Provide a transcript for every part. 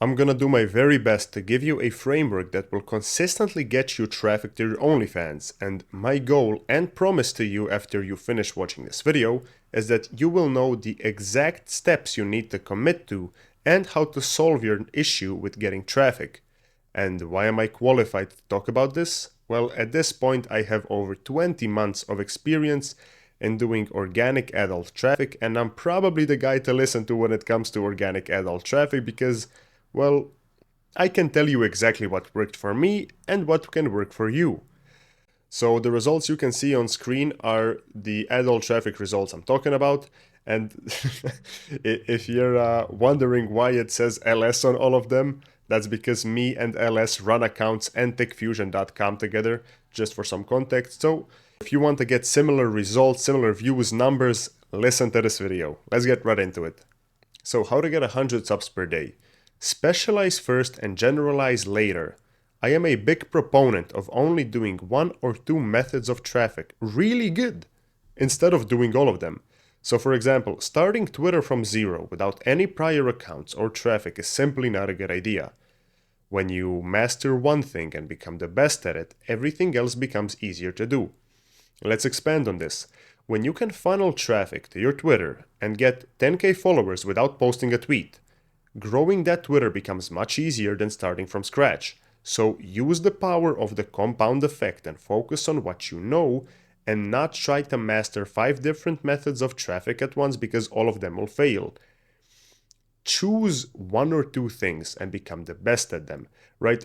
I'm gonna do my very best to give you a framework that will consistently get you traffic to your OnlyFans, and my goal and promise to you after you finish watching this video is that you will know the exact steps you need to commit to and how to solve your issue with getting traffic. And why am I qualified to talk about this? Well, at this point I have over 20 months of experience in doing organic adult traffic, and I'm probably the guy to listen to when it comes to organic adult traffic because, well, I can tell you exactly what worked for me and what can work for you. So the results you can see on screen are the adult traffic results I'm talking about. And if you're wondering why it says LS on all of them, that's because me and LS run accounts and techfusion.com together, just for some context. So if you want to get similar results, similar views, numbers, listen to this video. Let's get right into it. So how to get 100 subs per day. Specialize first and generalize later. I am a big proponent of only doing one or two methods of traffic really good instead of doing all of them. So for example, starting Twitter from zero without any prior accounts or traffic is simply not a good idea. When you master one thing and become the best at it, everything else becomes easier to do. Let's expand on this. When you can funnel traffic to your Twitter and get 10k followers without posting a tweet, growing that Twitter becomes much easier than starting from scratch. So use the power of the compound effect and focus on what you know and not try to master 5 different methods of traffic at once because all of them will fail. Choose one or two things and become the best at them, right?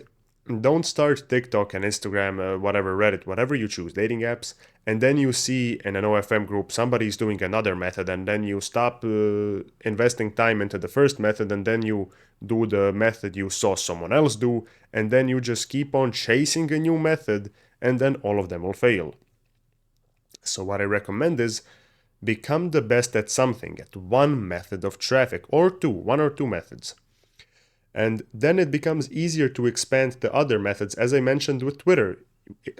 Don't start TikTok and Instagram, whatever, Reddit, whatever you choose, dating apps, and then you see in an OFM group somebody's doing another method, and then you stop investing time into the first method, and then you do the method you saw someone else do, and then you just keep on chasing a new method, and then all of them will fail. So what I recommend is become the best at something, at one method of traffic, or one or two methods. And then it becomes easier to expand the other methods, as I mentioned with Twitter.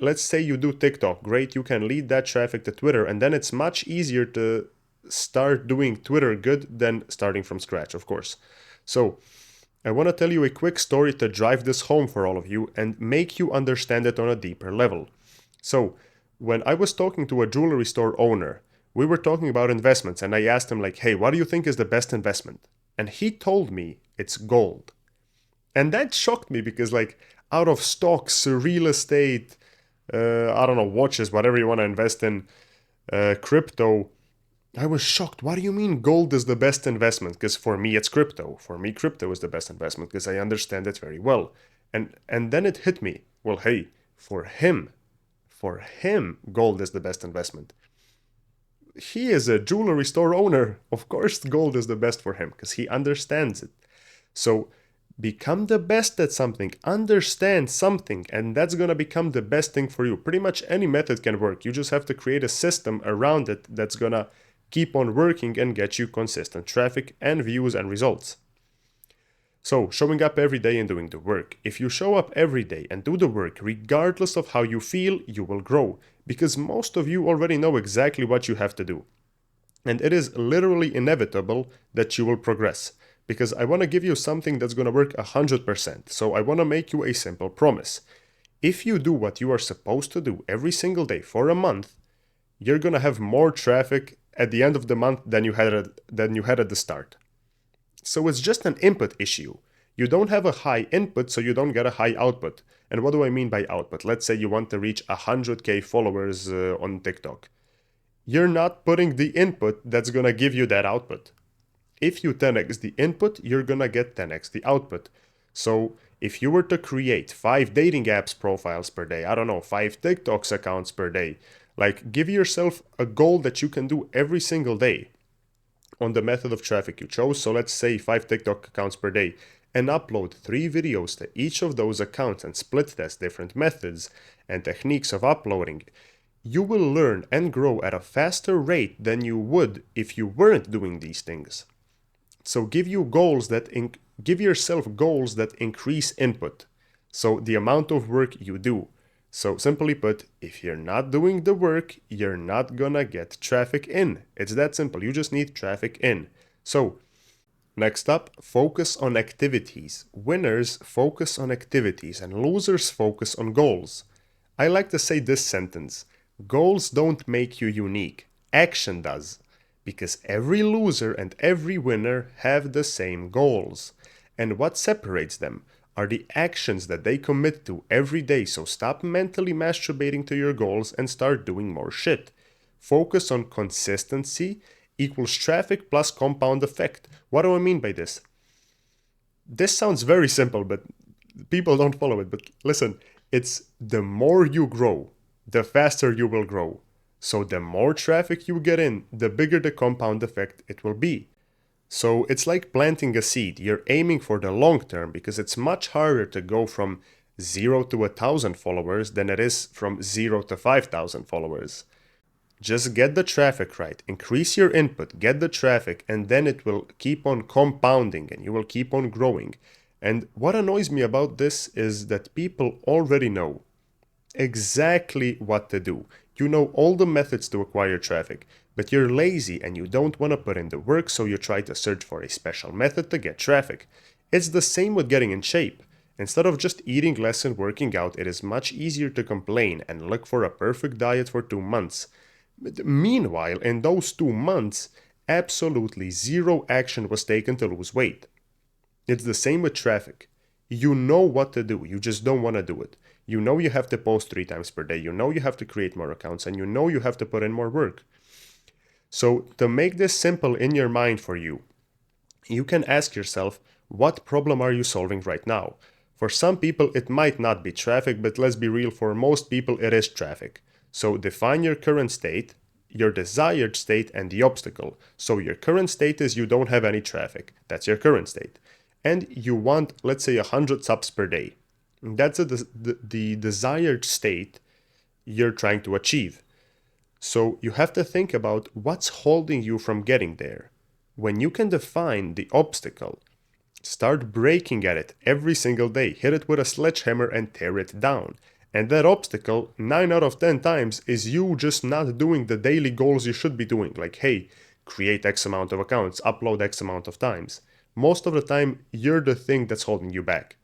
Let's say you do TikTok, great, you can lead that traffic to Twitter, and then it's much easier to start doing Twitter good than starting from scratch, of course. So I want to tell you a quick story to drive this home for all of you and make you understand it on a deeper level. So when I was talking to a jewelry store owner, we were talking about investments, and I asked him like, hey, what do you think is the best investment? And he told me it's gold. And that shocked me because, like, out of stocks, real estate, I don't know, watches, whatever you want to invest in, crypto, I was shocked. What do you mean gold is the best investment? Because for me, it's crypto. For me, crypto is the best investment because I understand it very well. And then it hit me. Well, hey, for him, gold is the best investment. He is a jewelry store owner. Of course, gold is the best for him because he understands it. So become the best at something, understand something, and that's going to become the best thing for you. Pretty much any method can work. You just have to create a system around it that's going to keep on working and get you consistent traffic and views and results. So, showing up every day and doing the work. If you show up every day and do the work, regardless of how you feel, you will grow, because most of you already know exactly what you have to do. And it is literally inevitable that you will progress, because I want to give you something that's going to work 100%. So I want to make you a simple promise. If you do what you are supposed to do every single day for a month, you're going to have more traffic at the end of the month than you had at the start. So it's just an input issue. You don't have a high input, so you don't get a high output. And what do I mean by output? Let's say you want to reach 100k followers on TikTok. You're not putting the input that's going to give you that output. If you 10x the input, you're going to get 10x the output. So if you were to create 5 dating apps profiles per day, I don't know, 5 TikToks accounts per day, like give yourself a goal that you can do every single day on the method of traffic you chose. So let's say 5 TikTok accounts per day, and upload 3 videos to each of those accounts and split test different methods and techniques of uploading. You will learn and grow at a faster rate than you would if you weren't doing these things. So give yourself goals that increase input. So the amount of work you do. So simply put, if you're not doing the work, you're not gonna get traffic in. It's that simple. You just need traffic in. So Next up, focus on activities. Winners focus on activities and losers focus on goals. I like to say this sentence: goals don't make you unique, action does. Because every loser and every winner have the same goals. And what separates them are the actions that they commit to every day. So stop mentally masturbating to your goals and start doing more shit. Focus on consistency equals traffic plus compound effect. What do I mean by this? This sounds very simple, but people don't follow it. But listen, it's the more you grow, the faster you will grow. So the more traffic you get in, the bigger the compound effect it will be. So it's like planting a seed. You're aiming for the long term because it's much harder to go from 0 to 1,000 followers than it is from 0 to 5,000 followers. Just get the traffic right, increase your input, get the traffic, and then it will keep on compounding and you will keep on growing. And what annoys me about this is that people already know exactly what to do. You know all the methods to acquire traffic, but you're lazy and you don't want to put in the work, so you try to search for a special method to get traffic. It's the same with getting in shape. Instead of just eating less and working out, it is much easier to complain and look for a perfect diet for 2 months. Meanwhile, in those 2 months, absolutely zero action was taken to lose weight. It's the same with traffic. You know what to do, you just don't want to do it. You know you have to post 3 times per day, you know you have to create more accounts, and you know you have to put in more work. So to make this simple in your mind for you, you can ask yourself, what problem are you solving right now? For some people it might not be traffic, but let's be real, for most people it is traffic. So define your current state, your desired state, and the obstacle. So your current state is you don't have any traffic. That's your current state. And you want, let's say, 100 subs per day. That's the desired state you're trying to achieve. So you have to think about what's holding you from getting there. When you can define the obstacle, start breaking at it every single day. Hit it with a sledgehammer and tear it down. And that obstacle, 9 out of 10 times, is you just not doing the daily goals you should be doing. Like, hey, create X amount of accounts, upload X amount of times. Most of the time, you're the thing that's holding you back.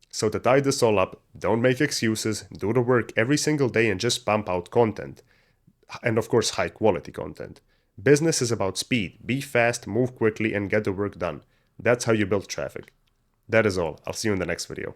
So to tie this all up, don't make excuses, do the work every single day and just pump out content. And of course, high quality content. Business is about speed. Be fast, move quickly, and get the work done. That's how you build traffic. That is all. I'll see you in the next video.